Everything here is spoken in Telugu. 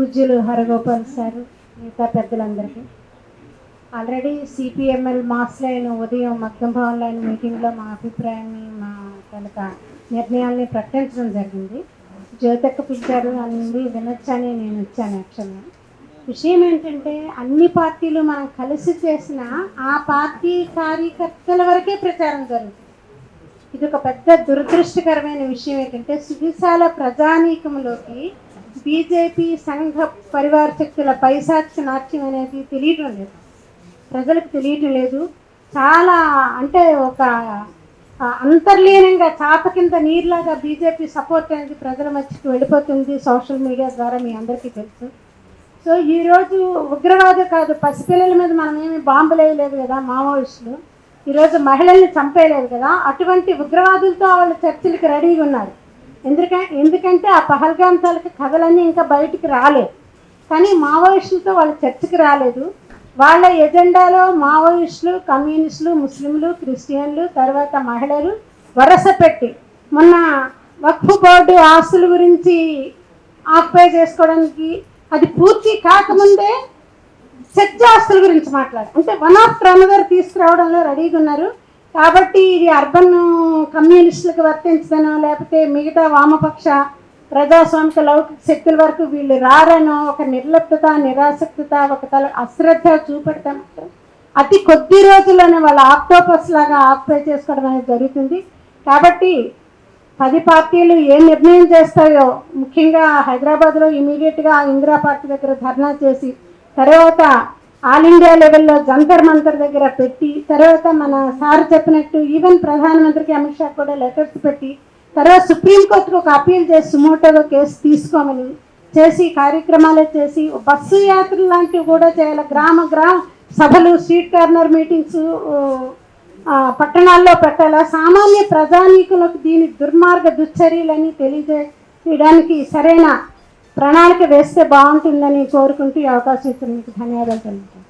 పూజ్యులు హరగోపాల్ సార్, మిగతా పెద్దలందరికీ ఆల్రెడీ సిపిఎంఎల్ మాస్ లైన్ ఉదయం మగ్గం భవన్ లైన్ మీటింగ్లో మా అభిప్రాయాన్ని, మా కనుక నిర్ణయాల్ని ప్రకటించడం జరిగింది. జ్యోతక్క పిలిచారు అన్ని వినొచ్చని నేను వచ్చాను. యాక్చువల్గా విషయం ఏంటంటే అన్ని పార్టీలు మనం కలిసి చేసిన ఆ పార్టీ కార్యకర్తల వరకే ప్రచారం జరుగుతుంది. ఇది ఒక పెద్ద దురదృష్టకరమైన విషయం. ఏంటంటే సువిశాల ప్రజానీకంలోకి బీజేపీ సంఘ పరివార శక్తుల పైశాచి నాట్యం అనేది తెలియటం లేదు, ప్రజలకు తెలియటం లేదు. చాలా అంటే ఒక అంతర్లీనంగా చాప కింద నీరులాగా బీజేపీ సపోర్ట్ అనేది ప్రజల మధ్యకి వెళ్ళిపోతుంది సోషల్ మీడియా ద్వారా, మీ అందరికీ తెలుసు. సో ఈరోజు ఉగ్రవాదం కాదు, పసిపిల్లల మీద మనం ఏమి బాంబులు వేయలేదు కదా, మావోయిస్టులు ఈరోజు మహిళల్ని చంపేయలేదు కదా, అటువంటి ఉగ్రవాదులతో వాళ్ళు చర్చలకు రెడీగా ఉన్నారు. ఎందుకంటే ఆ పహల్గామ్ తాలూకు కథలన్నీ ఇంకా బయటికి రాలేదు. కానీ మావోయిస్టులతో వాళ్ళు చర్చకి రాలేదు. వాళ్ళ ఎజెండాలో మావోయిస్టులు, కమ్యూనిస్టులు, ముస్లింలు, క్రిస్టియన్లు, తర్వాత మహిళలు వరస పెట్టి మొన్న వక్ఫ్ బోర్డు ఆస్తుల గురించి ఆక్యుపై చేసుకోవడానికి అది పూర్తి కాకముందే చర్చ ఆస్తుల గురించి మాట్లాడారు. అంటే వన్ ఆఫ్టర్ అనదర్ తీసుకురావడంలో రెడీగా ఉన్నారు. కాబట్టి ఇది అర్బన్ కమ్యూనిస్టులకు వర్తించదనో లేకపోతే మిగతా వామపక్ష ప్రజాస్వామిక లౌకిక శక్తుల వరకు వీళ్ళు రారనో ఒక నిర్లిప్తత, నిరాసక్తత, ఒక అశ్రద్ధ చూపెడతాం. అతి కొద్ది రోజుల్లోనే వాళ్ళ ఆక్టోపస్ లాగా ఆక్యుపై చేసుకోవడం అనేది జరుగుతుంది. కాబట్టి 10 పార్టీలు ఏ నిర్ణయం చేస్తాయో, ముఖ్యంగా హైదరాబాద్లో ఇమీడియట్గా ఇందిరా పార్టీ దగ్గర ధర్నా చేసి, తర్వాత ఆల్ ఇండియా లెవెల్లో జంతర్ మంతర్ దగ్గర పెట్టి, తర్వాత మన సార్ చెప్పినట్టు ఈవెన్ ప్రధానమంత్రికి అమిత్ షా కూడా లెటర్స్ పెట్టి, తర్వాత సుప్రీంకోర్టుకు ఒక అప్పీల్ చేసి సుమోటోగా కేసు తీసుకోమని చేసి కార్యక్రమాలే చేసి బస్సు యాత్రలు లాంటివి కూడా చేయాలి. గ్రామ సభలు, స్ట్రీట్ కార్నర్ మీటింగ్స్ పట్టణాల్లో పెట్టాలా. సామాన్య ప్రజానీకులకు దీని దుర్మార్గ దుశ్చర్యలని తెలియజేయడానికి సరైన ప్రణాళిక వేస్తే బాగుంటుందని కోరుకుంటూ ఈ అవకాశం ఇచ్చినందుకు ధన్యవాదాలు తెలుపుతాను.